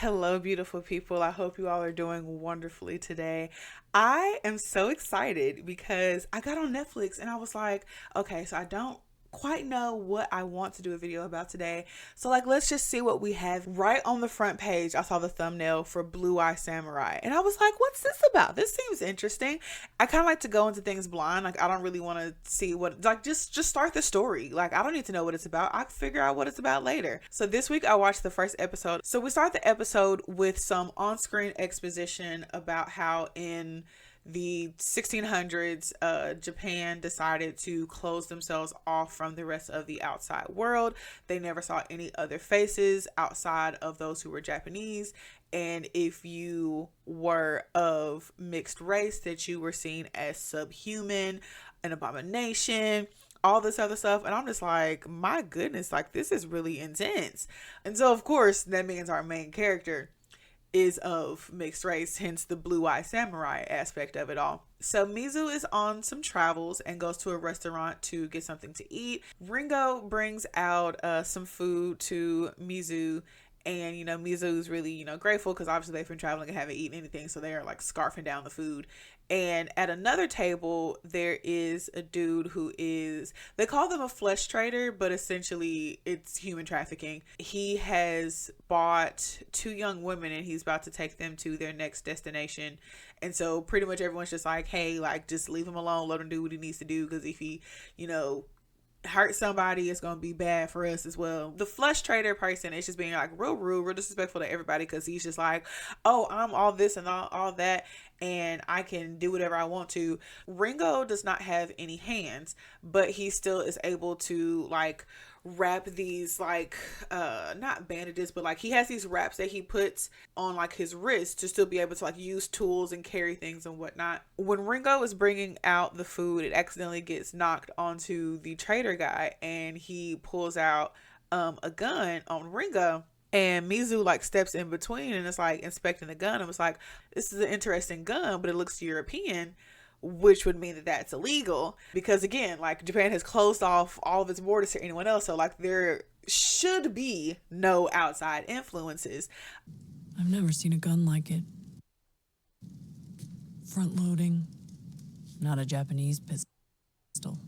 Hello, beautiful people. I hope you all are doing wonderfully today. I am so excited because I got on Netflix and I was like, okay, so I don't quite know what I want to do a video about today. So, like, let's just see what we have. Right on the front page, I saw the thumbnail for Blue Eye Samurai. And I was like, what's this about? This seems interesting. I kind of like to go into things blind. Like, I don't really want to see what, like, just start the story. Like, I don't need to know what it's about. I can figure out what it's about later. So this week I watched the first episode. So we start the episode with some on-screen exposition about how in the 1600s, Japan decided to close themselves off from the rest of the outside world. They never saw any other faces outside of those who were Japanese. And if you were of mixed race, that you were seen as subhuman, an abomination, all this other stuff. And I'm just like, my goodness, like this is really intense. And so, of course, that means our main character is of mixed race, hence the blue eye samurai aspect of it all. So Mizu is on some travels and goes to a restaurant to get something to eat. Ringo brings out some food to Mizu, and Mizu's really grateful because obviously they've been traveling and haven't eaten anything, so they are like scarfing down the food. And at another table there is a dude who is, they call them a flesh trader, but essentially it's human trafficking. He has bought two young women and he's about to take them to their next destination. And so pretty much everyone's just like, hey, like just leave him alone, let him do what he needs to do, because if he hurt somebody, it's gonna be bad for us as well. The flesh trader person is just being like real rude, real disrespectful to everybody, because he's just like, oh, I'm all this and all that, and I can do whatever I want to. Ringo does not have any hands, but he still is able to like wrap these like not bandages, but like he has these wraps that he puts on like his wrist to still be able to like use tools and carry things and whatnot. When Ringo is bringing out the food, it accidentally gets knocked onto the trader guy and he pulls out a gun on Ringo. And Mizu like steps in between and it's like inspecting the gun and was like, this is an interesting gun, but it looks European, which would mean that that's illegal because again, like Japan has closed off all of its borders to anyone else. So like there should be no outside influences. I've never seen a gun like it. Front loading, not a Japanese pistol.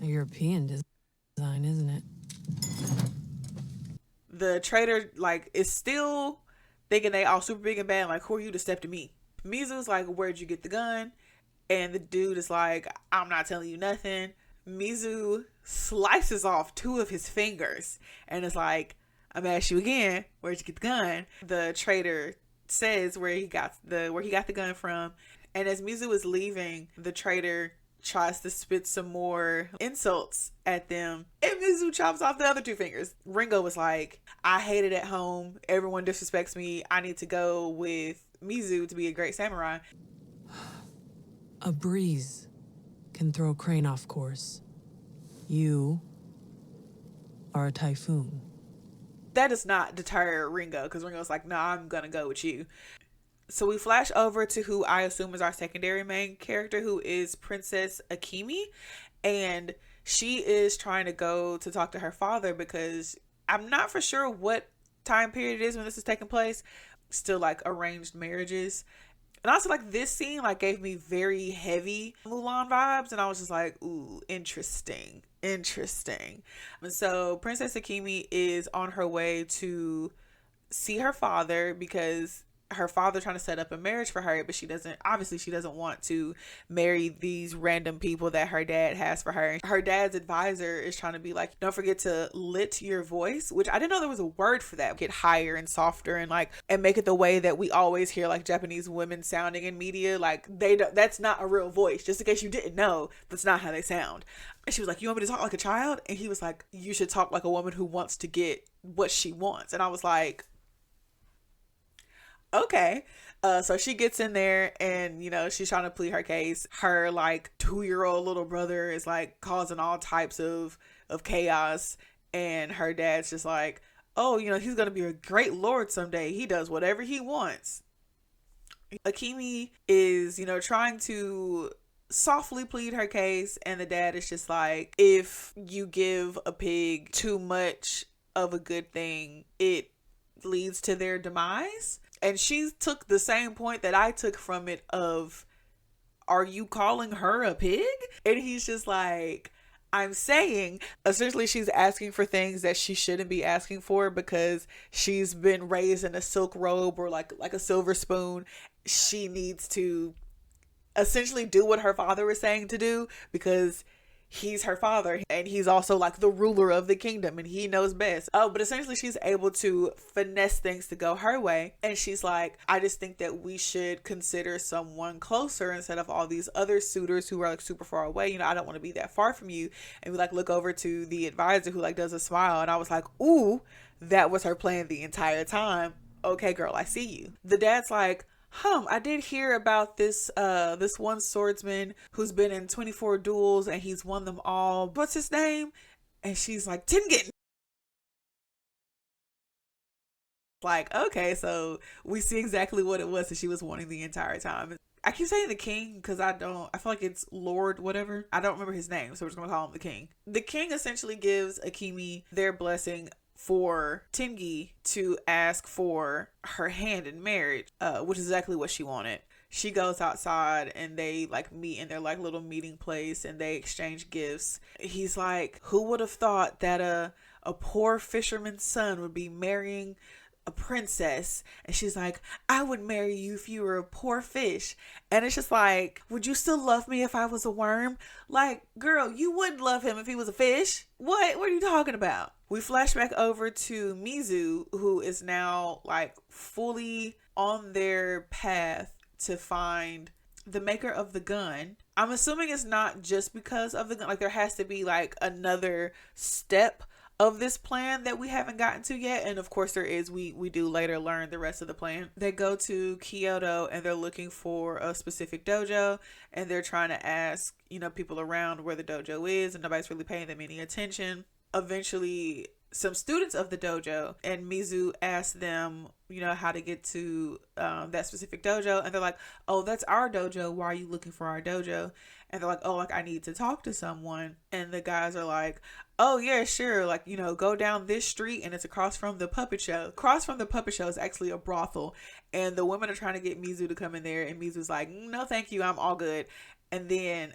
A European design, isn't it? The trader like is still thinking they all super big and bad. Like, who are you to step to me? Mizu's like, where'd you get the gun? And the dude is like, I'm not telling you nothing. Mizu slices off two of his fingers and is like, I'm gonna ask you again, where'd you get the gun? The trader says where he got the gun from. And as Mizu is leaving, the trader tries to spit some more insults at them, and Mizu chops off the other two fingers. Ringo was like, I hate it at home. Everyone disrespects me. I need to go with Mizu to be a great samurai. A breeze can throw a crane off course. You are a typhoon. That does not deter Ringo, because Ringo's like, no, I'm gonna go with you. So we flash over to who I assume is our secondary main character, who is Princess Akemi. And she is trying to go to talk to her father because I'm not for sure what time period it is when this is taking place. Still like arranged marriages. And also like this scene like gave me very heavy Mulan vibes. And I was just like, ooh, interesting. And so Princess Akemi is on her way to see her father because her father trying to set up a marriage for her, but she doesn't want to marry these random people that her dad has for her. Her dad's advisor is trying to be like, don't forget to lit your voice, which I didn't know there was a word for that. Get higher and softer and make it the way that we always hear like Japanese women sounding in media. Like that's not a real voice. Just in case you didn't know, that's not how they sound. And she was like, you want me to talk like a child? And he was like, you should talk like a woman who wants to get what she wants. And I was like, okay. So she gets in there and, she's trying to plead her case. Her like 2-year-old little brother is like causing all types of chaos. And her dad's just like, oh, he's going to be a great lord someday. He does whatever he wants. Akemi is, trying to softly plead her case. And the dad is just like, if you give a pig too much of a good thing, it leads to their demise. And she took the same point that I took from it of, are you calling her a pig? And he's just like, I'm saying, essentially she's asking for things that she shouldn't be asking for because she's been raised in a silk robe or like a silver spoon. She needs to essentially do what her father is saying to do because he's her father and he's also like the ruler of the kingdom and he knows best. Oh, but essentially she's able to finesse things to go her way. And she's like, I just think that we should consider someone closer instead of all these other suitors who are like super far away. You know, I don't want to be that far from you. And we like look over to the advisor who like does a smile. And I was like, ooh, that was her plan the entire time. Okay, girl, I see you. The dad's like, I did hear about this one swordsman who's been in 24 duels and he's won them all. What's his name? And she's like, Tengen. Like, okay, so we see exactly what it was that she was wanting the entire time. I keep saying the king because I feel like it's Lord whatever. I don't remember his name, so we're just gonna call him the king. The king essentially gives Akemi their blessing for Tengi to ask for her hand in marriage, which is exactly what she wanted. She goes outside and they like meet in their like little meeting place and they exchange gifts. He's like, who would have thought that a poor fisherman's son would be marrying a princess? And she's like, I would marry you if you were a poor fish. And it's just like, would you still love me if I was a worm? Like, girl, you wouldn't love him if he was a fish. What are you talking about? We flash back over to Mizu, who is now like fully on their path to find the maker of the gun. I'm assuming it's not just because of the gun. Like, there has to be like another step of this plan that we haven't gotten to yet. And of course there is. We do later learn the rest of the plan. They go to Kyoto and they're looking for a specific dojo and they're trying to ask, you know, people around where the dojo is and nobody's really paying them any attention. Eventually some students of the dojo and Mizu asks them, you know, how to get to that specific dojo, and they're like, oh, that's our dojo, why are you looking for our dojo? And they're like, oh, like I need to talk to someone. And the guys are like, oh yeah, sure, like, you know, go down this street and it's across from the puppet show. Across from the puppet show is actually a brothel, and the women are trying to get Mizu to come in there, and Mizu's like, no thank you, I'm all good. And then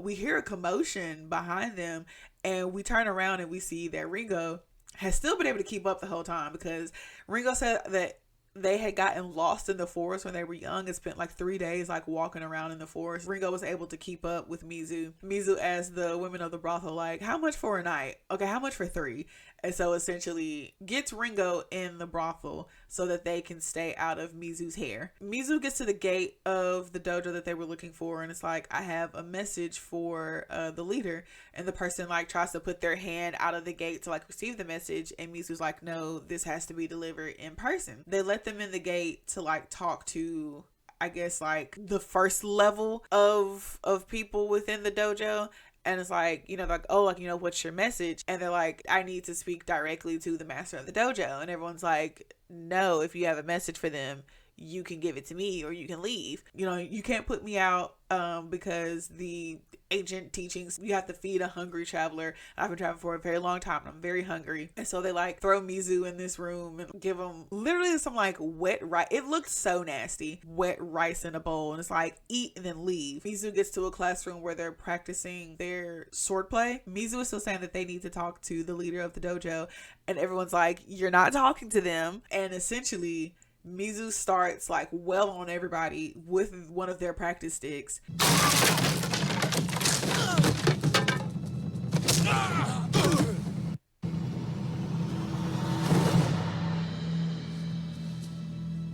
we hear a commotion behind them, and we turn around and we see that Ringo has still been able to keep up the whole time, because Ringo said that they had gotten lost in the forest when they were young and spent like 3 days like walking around in the forest. Ringo was able to keep up with Mizu. Mizu asked the women of the brothel, like, how much for a night? Okay, how much for 3? And so essentially gets Ringo in the brothel so that they can stay out of Mizu's hair. Mizu gets to the gate of the dojo that they were looking for, and it's like, I have a message for the leader. And the person like tries to put their hand out of the gate to like receive the message, and Mizu's like, no, this has to be delivered in person. They let them in the gate to like talk to, I guess, like the first level of people within the dojo. And it's like, you know, like, oh, like, you know, what's your message? And they're like, I need to speak directly to the master of the dojo. And everyone's like, no, if you have a message for them, you can give it to me or you can leave. You know, you can't put me out because the ancient teachings, you have to feed a hungry traveler. I've been traveling for a very long time and I'm very hungry. And so they like throw Mizu in this room and give him literally some like wet rice. It looked so nasty. Wet rice in a bowl. And it's like, eat and then leave. Mizu gets to a classroom where they're practicing their swordplay. Mizu is still saying that they need to talk to the leader of the dojo. And everyone's like, you're not talking to them. And essentially Mizu starts like well on everybody with one of their practice sticks.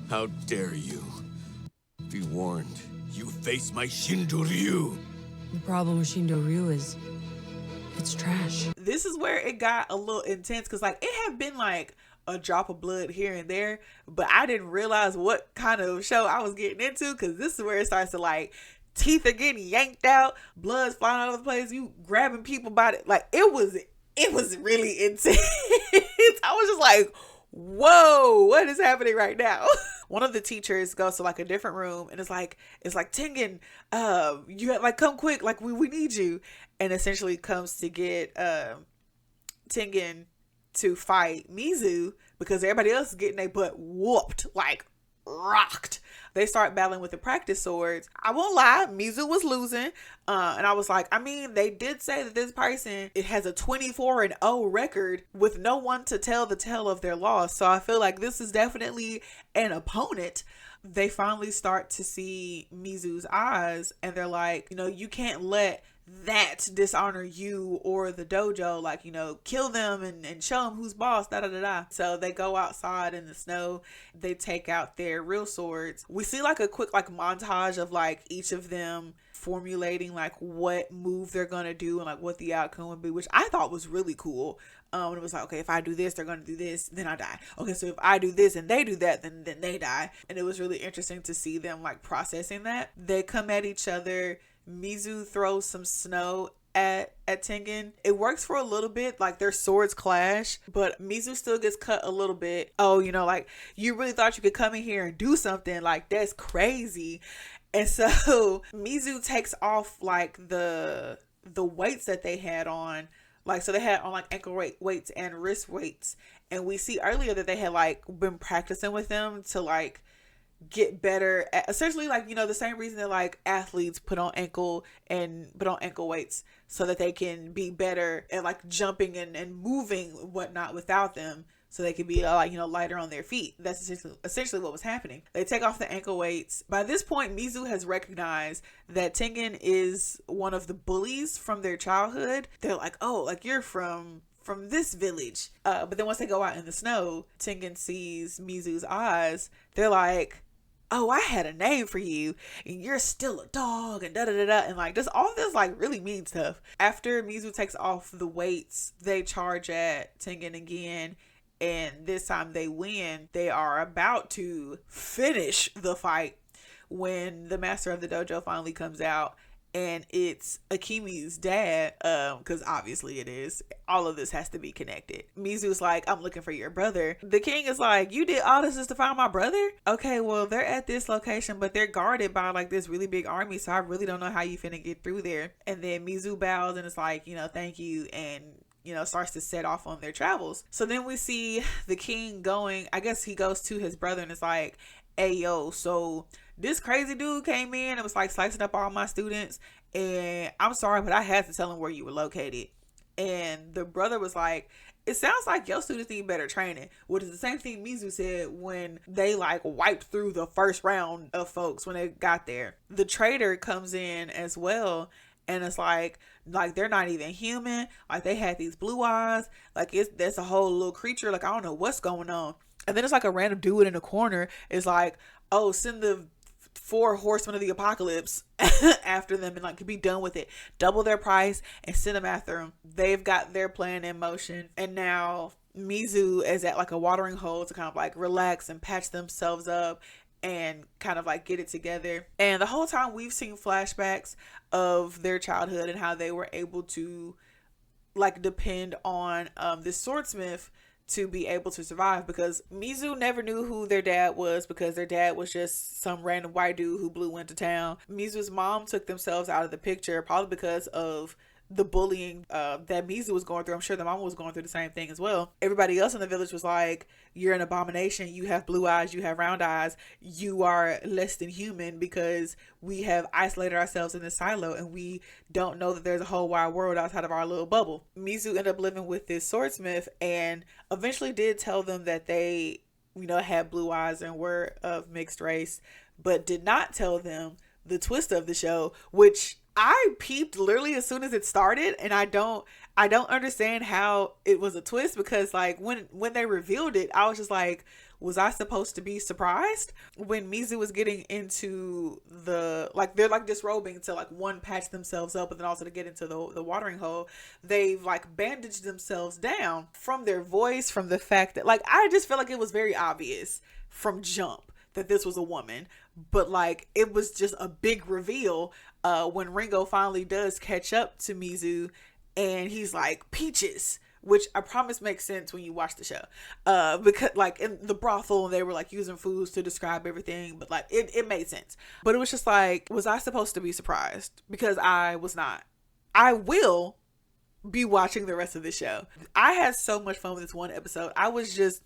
How dare you? Be warned, you face my Shindo Ryu. The problem with Shindo Ryu is it's trash. This is where it got a little intense, because like it had been like a drop of blood here and there, but I didn't realize what kind of show I was getting into, because this is where it starts to like, teeth are getting yanked out, blood's flying all over the place, you grabbing people by it. Like it was really intense. I was just like, whoa, what is happening right now? One of the teachers goes to like a different room and it's like Tengen, you have like, come quick, like we need you. And essentially comes to get Tengen to fight Mizu because everybody else is getting their butt whooped, like rocked. They start battling with the practice swords. I won't lie, Mizu was losing. And I was like, I mean, they did say that this person, it has a 24-0 record with no one to tell the tale of their loss. So I feel like this is definitely an opponent. They finally start to see Mizu's eyes and they're like, you know, you can't let that dishonor you or the dojo, like, you know, kill them and show them who's boss, da da da da. So they go outside in the snow, they take out their real swords. We see like a quick like montage of like each of them formulating like what move they're gonna do and like what the outcome would be, which I thought was really cool. It was like, okay, if I do this, they're gonna do this, then I die. Okay, so if I do this and they do that, then they die. And it was really interesting to see them like processing that. They come at each other. Mizu throws some snow at Tengen. It works for a little bit, like their swords clash, but Mizu still gets cut a little bit. Oh, you know, like you really thought you could come in here and do something, like that's crazy. And so Mizu takes off like the weights that they had on. Like, so they had on like ankle weights and wrist weights. And we see earlier that they had like been practicing with them to like get better at, essentially, like, you know, the same reason that like athletes put on ankle weights so that they can be better at like jumping and moving whatnot without them, so they could be like, you know, lighter on their feet. That's essentially what was happening. They take off the ankle weights. By this point, Mizu has recognized that Tengen is one of the bullies from their childhood. They're like, oh, like you're from this village. But then once they go out in the snow, Tengen sees Mizu's eyes. They're like, oh, I had a name for you and you're still a dog and da da da da, and like just all this like really mean stuff. After Mizu takes off the weights, they charge at Tengen again, and this time they win. They are about to finish the fight when the master of the dojo finally comes out, and it's Akimi's dad, because obviously it is. All of this has to be connected. Mizu's like, I'm looking for your brother. The king is like, you did all this just to find my brother? Okay, well, they're at this location, but they're guarded by like this really big army, so I really don't know how you finna get through there. And then Mizu bows and it's like, you know, thank you, and you know, starts to set off on their travels. So then we see the king going, I guess he goes to his brother and it's like, hey yo, so this crazy dude came in and was like slicing up all my students, and I'm sorry, but I had to tell him where you were located. And the brother was like, it sounds like your students need better training, which is the same thing Mizu said when they like wiped through the first round of folks when they got there. The trader comes in as well, and it's like they're not even human. Like they had these blue eyes. Like that's a whole little creature. Like I don't know what's going on. And then it's like a random dude in the corner is like, oh, send the 4 horsemen of the apocalypse after them and like be done with it. Double their price and send them after them. They've got their plan in motion. And now Mizu is at like a watering hole to kind of like relax and patch themselves up and kind of like get it together. And the whole time we've seen flashbacks of their childhood and how they were able to like depend on this swordsmith to be able to survive, because Mizu never knew who their dad was because their dad was just some random white dude who blew into town. Mizu's mom took themselves out of the picture probably because of the bullying that Mizu was going through. I'm sure the mama was going through the same thing as well. Everybody else in the village was like, you're an abomination, you have blue eyes, you have round eyes, you are less than human because we have isolated ourselves in this silo and we don't know that there's a whole wide world outside of our little bubble. Mizu ended up living with this swordsmith and eventually did tell them that they, you know, had blue eyes and were of mixed race, but did not tell them the twist of the show, which I peeped literally as soon as it started, and I don't understand how it was a twist, because like when they revealed it, I was just like, was I supposed to be surprised? When Mizu was getting into the, like, they're like disrobing to like one patch themselves up, but then also to get into the watering hole, they've like bandaged themselves down. From their voice, from the fact that like, I just felt like it was very obvious from jump that this was a woman, but like it was just a big reveal when Ringo finally does catch up to Mizu and he's like, Peaches, which I promise makes sense when you watch the show, because like in the brothel they were like using foods to describe everything, but like it made sense. But it was just like, was I supposed to be surprised? Because I was not. I will, be watching the rest of the show. I had so much fun with this one episode. I was just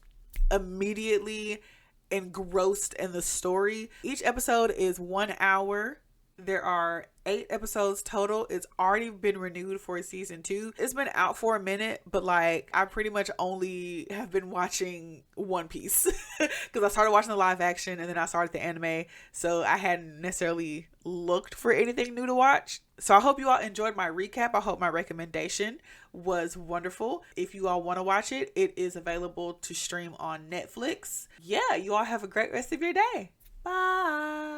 immediately engrossed in the story. Each episode is 1 hour. There are 8 episodes total. It's already been renewed for season 2. It's been out for a minute, but like I pretty much only have been watching One Piece because I started watching the live action and then I started the anime, so I hadn't necessarily looked for anything new to watch. So I hope you all enjoyed my recap. I hope my recommendation was wonderful. If you all want to watch it, it is available to stream on Netflix. Yeah, you all have a great rest of your day. Bye.